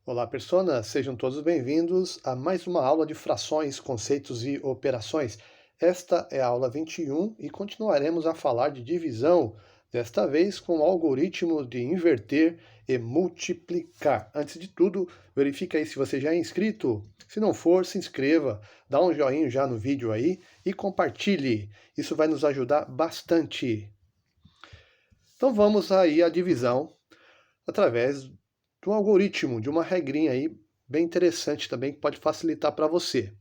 Olá, personas! Sejam todos bem-vindos a mais uma aula de frações, conceitos e operações. Esta é a aula 21 e continuaremos a falar de divisão, desta vez com o algoritmo de inverter e multiplicar. Antes de tudo, verifica aí se você já é inscrito. Se não for, se inscreva, dá um joinha já no vídeo aí e compartilhe. Isso vai nos ajudar bastante. Então vamos aí à divisão através de um algoritmo, de uma regrinha aí bem interessante também que pode facilitar para você.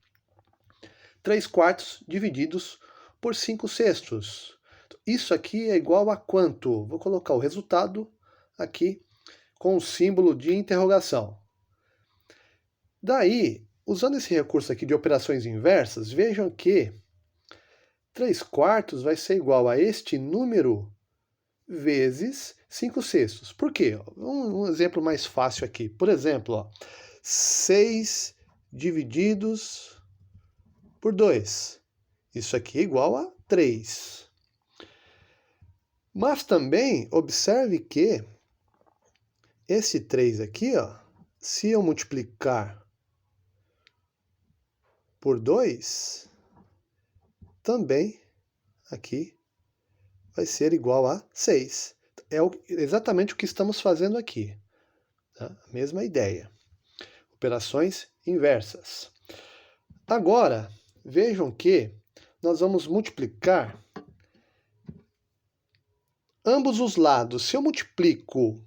3/4 divididos por 5/6. Isso aqui é igual a quanto? Vou colocar o resultado aqui com o símbolo de interrogação. Daí, usando esse recurso aqui de operações inversas, vejam que 3/4 vai ser igual a este número vezes 5/6. Por quê? Um exemplo mais fácil aqui. Por exemplo, ó, 6 divididos por 2. Isso aqui é igual a 3. Mas também observe que esse 3 aqui, ó, se eu multiplicar por 2, também aqui vai ser igual a 6. É exatamente o que estamos fazendo aqui. Tá? A mesma ideia. Operações inversas. Agora, vejam que nós vamos multiplicar ambos os lados. Se eu multiplico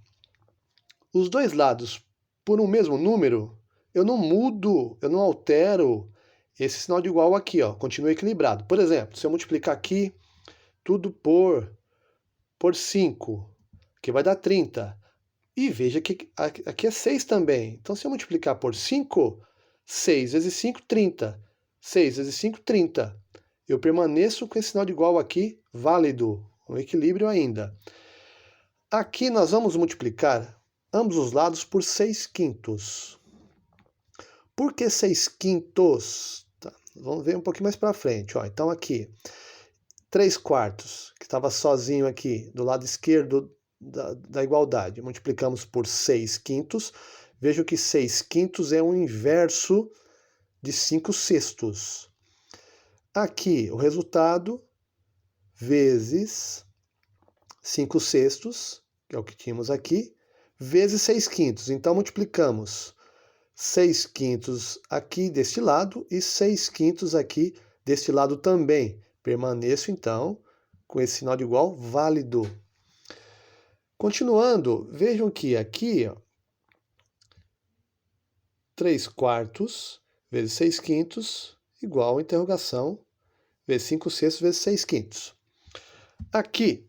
os dois lados por um mesmo número, eu não mudo, eu não altero esse sinal de igual aqui, ó, continua equilibrado. Por exemplo, se eu multiplicar aqui tudo por 5, que vai dar 30. E veja que aqui é 6 também. Então, se eu multiplicar por 5, 6 vezes 5, 30. 6 vezes 5, 30. Eu permaneço com esse sinal de igual aqui, válido, um equilíbrio ainda. Aqui nós vamos multiplicar ambos os lados por 6/5. Por que 6/5? Tá, vamos ver um pouquinho mais para frente. Ó. Então, aqui, 3/4, que estava sozinho aqui, do lado esquerdo da igualdade. Multiplicamos por 6/5. Vejo que 6/5 é o inverso de 5/6. Aqui, o resultado, vezes 5/6, que é o que tínhamos aqui, vezes 6/5. Então, multiplicamos 6/5 aqui deste lado e 6/5 aqui deste lado também. Permaneço, então, com esse sinal de igual válido. Continuando, vejam que aqui, ó, 3/4 vezes 6/5 igual a interrogação vezes 5/6 vezes 6/5. Aqui,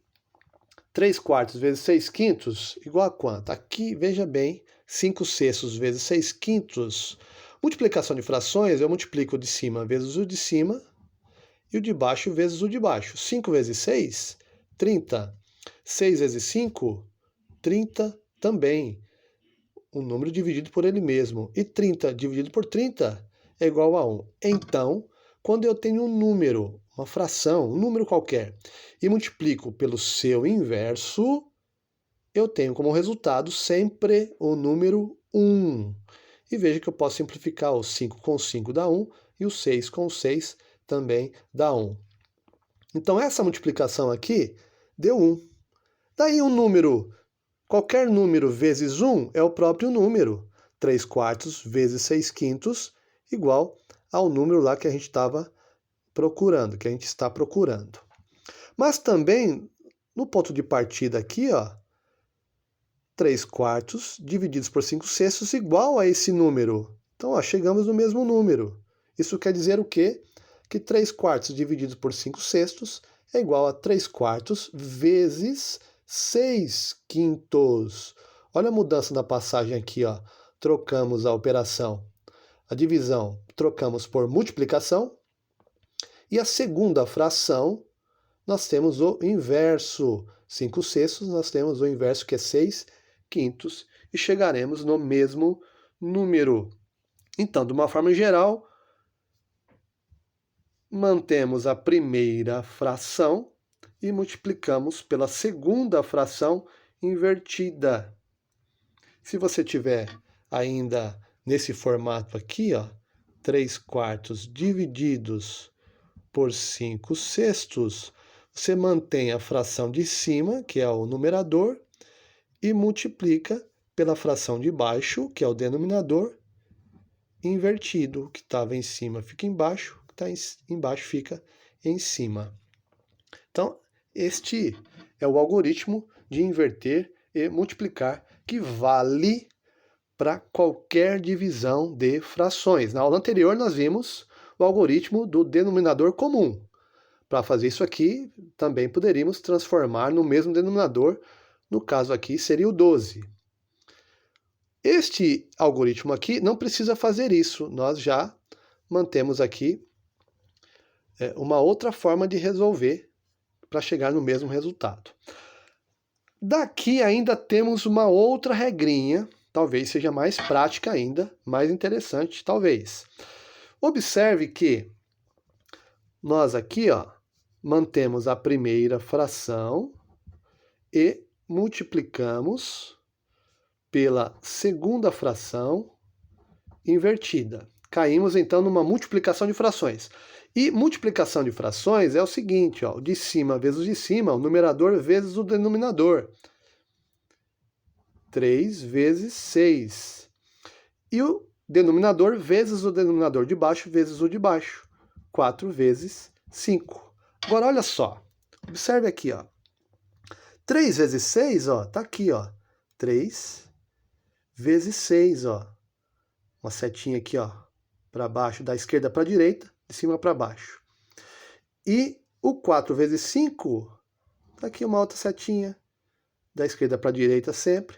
3/4 vezes 6/5 igual a quanto? Aqui, veja bem, 5/6 vezes 6/5. Multiplicação de frações, eu multiplico o de cima vezes o de cima e o de baixo vezes o de baixo. 5 vezes 6, 30. 6 vezes 5, 30 também. Um número dividido por ele mesmo. E 30 dividido por 30 é igual a 1. Então, quando eu tenho um número, uma fração, um número qualquer, e multiplico pelo seu inverso, eu tenho como resultado sempre o número 1. E veja que eu posso simplificar o 5 com 5 dá 1 e o 6 com 6 também dá 1. Então, essa multiplicação aqui deu 1. Daí um número, qualquer número vezes 1 é o próprio número. 3/4 vezes 6/5 igual ao número lá que a gente estava procurando, que a gente está procurando. Mas também, no ponto de partida aqui, ó, 3/4 divididos por 5/6 igual a esse número. Então, ó, chegamos no mesmo número. Isso quer dizer o quê? Que 3/4 dividido por 5/6 é igual a 3/4 vezes 6/5. Olha a mudança na passagem aqui, ó. Trocamos a operação, a divisão, trocamos por multiplicação. E a segunda fração, nós temos o inverso. 5/6, nós temos o inverso que é 6/5. E chegaremos no mesmo número. Então, de uma forma geral, mantemos a primeira fração e multiplicamos pela segunda fração invertida. Se você tiver ainda nesse formato aqui, ó, 3/4 divididos por 5/6, você mantém a fração de cima, que é o numerador, e multiplica pela fração de baixo, que é o denominador, invertido. O que estava em cima fica embaixo, o que está embaixo fica em cima. Então, este é o algoritmo de inverter e multiplicar, que vale para qualquer divisão de frações. Na aula anterior, nós vimos o algoritmo do denominador comum. Para fazer isso aqui, também poderíamos transformar no mesmo denominador. No caso aqui, seria o 12. Este algoritmo aqui não precisa fazer isso. Nós já mantemos aqui uma outra forma de resolver para chegar no mesmo resultado. Daqui ainda temos uma outra regrinha, talvez seja mais prática ainda, mais interessante, talvez. Observe que nós aqui, ó, mantemos a primeira fração e multiplicamos pela segunda fração invertida. Caímos então numa multiplicação de frações. E multiplicação de frações é o seguinte, ó, o de cima vezes o de cima, o numerador vezes o denominador. 3 vezes 6. E o denominador vezes o denominador de baixo vezes o de baixo. 4 vezes 5. Agora, olha só. Observe aqui, ó. 3 vezes 6, ó, tá aqui, ó. 3 vezes 6, ó. Uma setinha aqui, ó, para baixo, da esquerda para a direita, de cima para baixo. E o 4 vezes 5, tá aqui uma outra setinha, da esquerda para a direita sempre,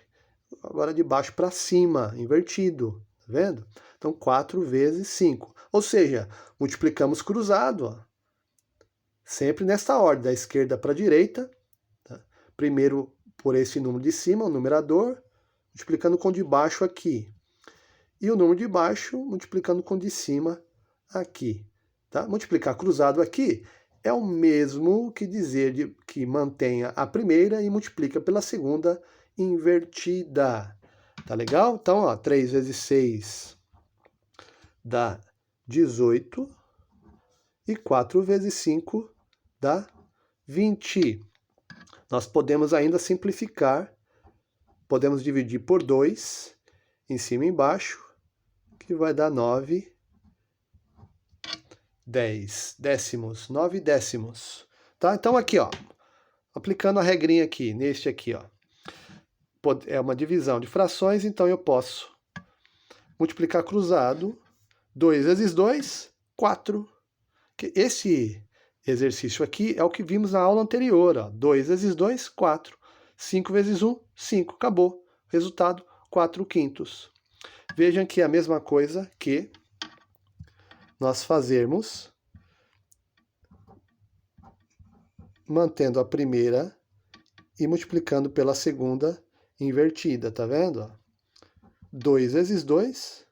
agora de baixo para cima, invertido, tá vendo? Então, 4 vezes 5. Ou seja, multiplicamos cruzado, ó. Sempre nesta ordem, da esquerda para a direita. Tá? Primeiro por esse número de cima, o numerador, multiplicando com o de baixo aqui. E o número de baixo multiplicando com o de cima aqui. Tá? Multiplicar cruzado aqui é o mesmo que dizer que mantenha a primeira e multiplica pela segunda invertida. Tá legal? Então, ó, 3 vezes 6 dá 18 e 4 vezes 5 dá 20. Nós podemos ainda simplificar, podemos dividir por 2, em cima e embaixo, que vai dar 9 décimos, 9 décimos. Tá? Então aqui, ó, aplicando a regrinha aqui, neste aqui, ó, é uma divisão de frações, então eu posso multiplicar cruzado, 2 vezes 2, 4. Esse exercício aqui é o que vimos na aula anterior, ó, 2 vezes 2, 4. 5 vezes 1, 5. Acabou. Resultado, 4/5. Vejam que é a mesma coisa que nós fazermos mantendo a primeira e multiplicando pela segunda invertida, tá vendo? 2 vezes 2,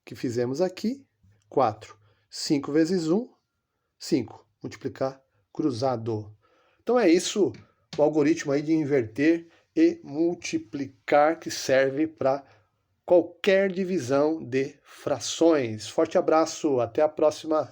que fizemos aqui, 4. 5 vezes 1, 5. Multiplicar cruzado. Então é isso, o algoritmo aí de inverter e multiplicar, que serve para qualquer divisão de frações. Forte abraço, até a próxima!